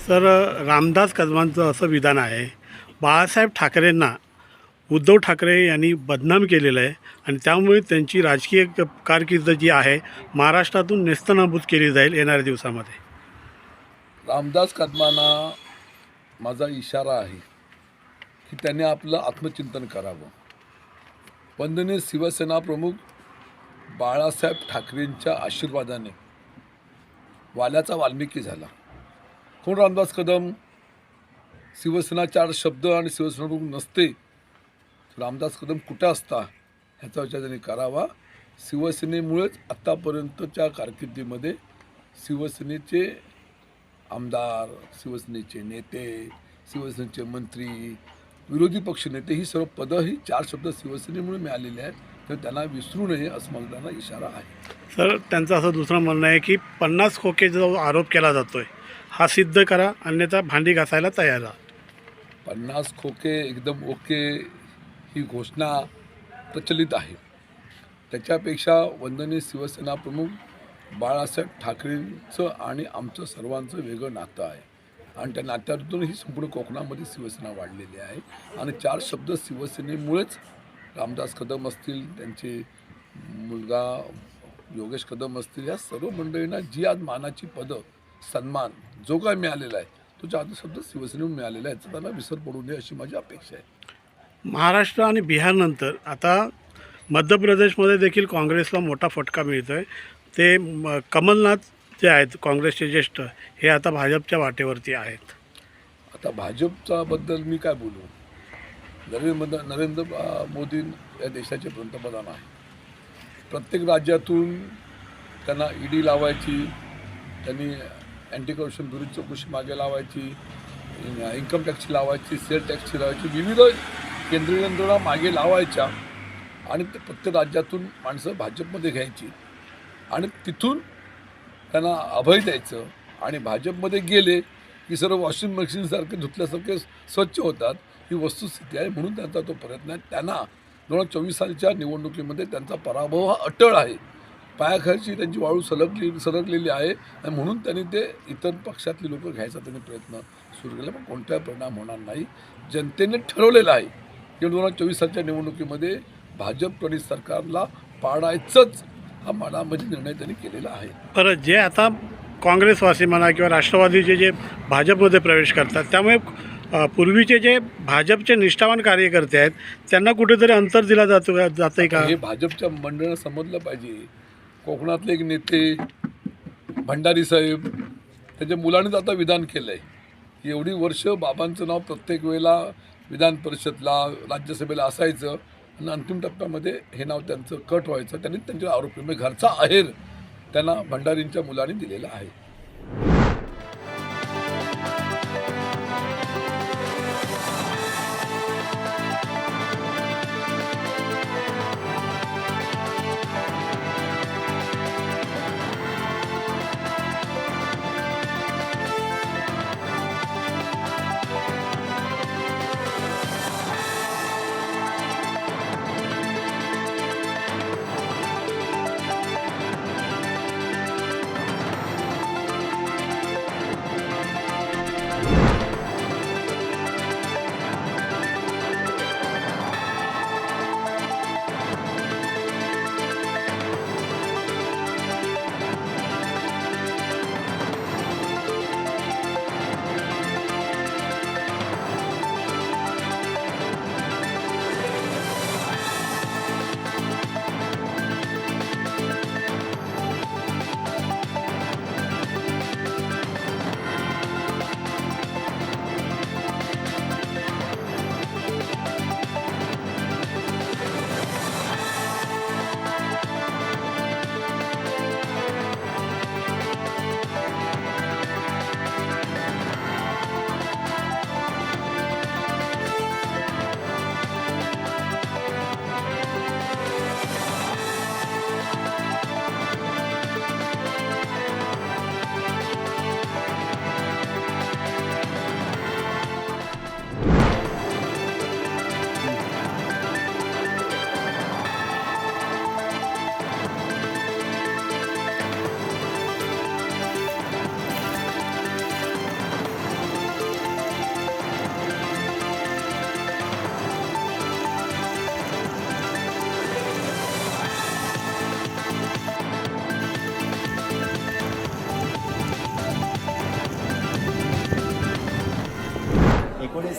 Sir, Ramdas कदमांचं असं विधान आहे, बाळासाहेब ठाकरेंना उद्धव ठाकरे यांनी बदनाम केलेलं आहे आणि त्यामुळे त्यांची राजकीय कारकीर्द जी आहे महाराष्ट्रातून नेस्तनाबूत केली जाईल येणाऱ्या दिवसामध्ये. रामदास कदमांना माझा इशारा आहे की त्यांनी आपलं आत्मचिंतन करावं. वंदनीय शिवसेना प्रमुख बाळासाहेब ठाकरेंच्या आशीर्वादाने वाल्याचा वाल्मिकी झाला. कोण रामदास कदम? शिवसेना चार शब्द आणि शिवसेना प्रमुख नसते, रामदास कदम कुठं असता ह्याचा विचार त्यांनी करावा. शिवसेनेमुळेच आत्तापर्यंतच्या कारकिर्दीमध्ये शिवसेनेचे आमदार, शिवसेनेचे नेते, शिवसेनेचे मंत्री, विरोधी पक्षनेते ही सर्व पदं ही चार शब्द शिवसेनेमुळे मिळालेली आहेत. तर त्यांना विसरू नये असं मला त्यांना इशारा आहे. सर, त्यांचं असं दुसरं म्हणणं आहे की 50 खोकेचा जो आरोप केला जातो आहे हा सिद्ध करा, अन्यथा भांडी घासायला तयार राहा. 50 खोके एकदम ओके ही घोषणा प्रचलित आहे. त्याच्यापेक्षा वंदनीय शिवसेना प्रमुख बाळासाहेब ठाकरेंचं आणि आमचं सर्वांचं वेगळं नातं आहे आणि त्या नात्यातून ही संपूर्ण कोकणामध्ये शिवसेना वाढलेली आहे. आणि चार शब्द शिवसेनेमुळेच रामदास कदम असतील, त्यांचे मुलगा योगेश कदम असतील, या सर्व मंडळींना जी आज मानाची पदं, सन्मान जो काय मिळालेला आहे तो चार शब्द शिवसेनेहून मिळालेला आहे. याचा त्यांना विसर पडू नये अशी माझी अपेक्षा आहे. महाराष्ट्र आणि बिहारनंतर आता मध्य प्रदेशमध्ये देखील काँग्रेसला मोठा फटका मिळतो आहे. ते कमलनाथ जे आहेत काँग्रेसचे ज्येष्ठ, हे आता भाजपच्या वाटेवरती आहेत. आता भाजपचा बद्दल मी काय बोलू? नरेंद्र मोदी या देशाचे पंतप्रधान आहे. प्रत्येक राज्यातून त्यांना ईडी लावायची, त्यांनी अँटी करप्शन विरुद्ध चौकशी मागे लावायची, इन्कम टॅक्सची लावायची, सेल टॅक्सची लावायची, विविध केंद्रीय यंत्रणा मागे लावायच्या आणि ते प्रत्येक राज्यातून माणसं भाजपमध्ये घ्यायची आणि तिथून त्यांना अभय द्यायचं आणि भाजपमध्ये गेले की सर्व वॉशिंग मशीनसारखे धुतल्यासारखे स्वच्छ होतात. ही वस्तुस्थिती आहे. म्हणून त्यांचा तो प्रयत्न आहे. त्यांना 2024 सालच्या निवडणुकीमध्ये त्यांचा पराभव हा अटळ आहे. पायाखालची त्यांची वाळू सरकलेली आहे आणि म्हणून त्यांनी ते इतर पक्षातले लोक घ्यायचा त्यांनी प्रयत्न सुरू केला, पण कोणताही परिणाम होणार नाही. जनतेने ठरवलेलं आहे की 2024 सालच्या निवडणुकीमध्ये भाजप आणि सरकारला पाडायचंच हा मनामध्ये निर्णय त्यांनी केलेला आहे. बरं, जे आता काँग्रेसवासी म्हणा किंवा राष्ट्रवादीचे जे भाजपमध्ये प्रवेश करतात, त्यामुळे पूर्वीचे जे भाजपचे निष्ठावान कार्यकर्ते आहेत त्यांना कुठेतरी अंतर दिला जातं आहे का? हे भाजपच्या मंडळानं समजलं पाहिजे. कोकणातले एक नेते भंडारी साहेब, त्याच्या मुलानेच आता विधान केलं आहे. एवढी वर्ष बाबांचं नाव प्रत्येक वेळेला विधान परिषदला, राज्यसभेला असायचं आणि अंतिम टप्प्यामध्ये हे नाव त्यांचं कट व्हायचं. त्यांनी त्यांच्या आरोपी म्हणजे घरचा आहेर त्यांना भंडारींच्या मुलांनी दिलेला आहे.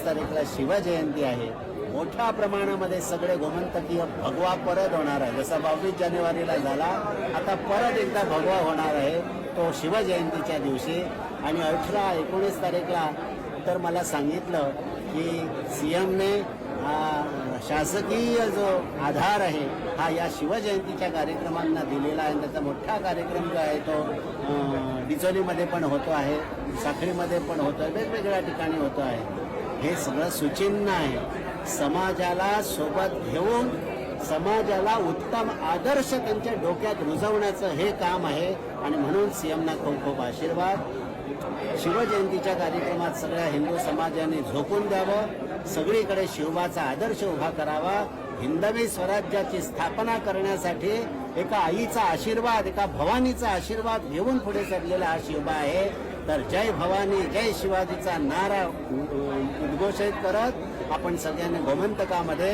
तारीखला शिवजयंती आहे. मोठ्या प्रमाणामध्ये सगळे गोमंतकीय भगवा परत होणार आहे. जसा 22 जानेवारीला झाला, आता परत एकदा भगवा होणार आहे तो शिवजयंतीच्या दिवशी. आणि 18-19 तारीखला तर मला सांगितलं की CMने शासकीय जो आधार आहे हा या शिवजयंतीच्या कार्यक्रमांना दिलेला आहे. त्याचा मोठा कार्यक्रम जो आहे तो डिचोलीमध्ये पण होतो आहे, साखळीमध्ये पण होतो आहे, वेगवेगळ्या ठिकाणी होतो आहे. हे सगळं सुचिन्ह आहे. समाजाला सोबत घेऊन समाजाला उत्तम आदर्श त्यांच्या डोक्यात रुजवण्याचं हे काम आहे. आणि म्हणून CMना खूप खूप आशीर्वाद. शिवजयंतीच्या कार्यक्रमात सगळ्या हिंदू समाजाने झोकून द्यावं, सगळीकडे शिवबाचा आदर्श उभा करावा. हिंदवी स्वराज्याची स्थापना करण्यासाठी एका आईचा आशीर्वाद, एका भवानीचा आशीर्वाद घेऊन पुढे चाललेला हा शिवबा आहे. तर जय भवानी जय शिवाजीचा नारा उद्घोषित करत आपण सगळ्यांनी गोमंतकामध्ये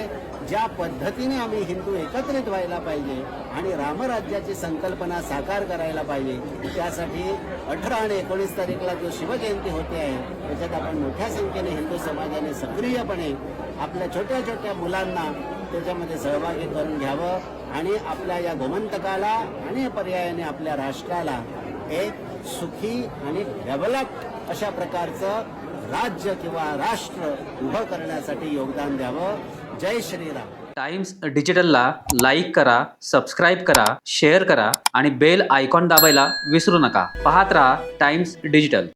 ज्या पद्धतीने आम्ही हिंदू एकत्रित व्हायला पाहिजे आणि रामराज्याची संकल्पना साकार करायला पाहिजे, त्यासाठी 18 आणि 19 तारीखला जो शिवजयंती होते आहे त्याच्यात आपण मोठ्या संख्येने हिंदू समाजाने सक्रियपणे आपल्या छोट्या छोट्या मुलांना त्याच्यामध्ये सहभागी करून घ्यावं आणि आपल्या या गोमंतकाला आणि पर्यायाने आपल्या राष्ट्राला एक सुखी आणि डेव्हलप्ड अशा प्रकारचं राज्य किंवा राष्ट्र उभं करण्यासाठी योगदान द्यावं. जय श्रीराम. टाइम्स डिजिटलला लाईक करा, सबस्क्राईब करा, शेअर करा आणि बेल आयकॉन दाबायला विसरू नका. पाहत रहा टाइम्स डिजिटल.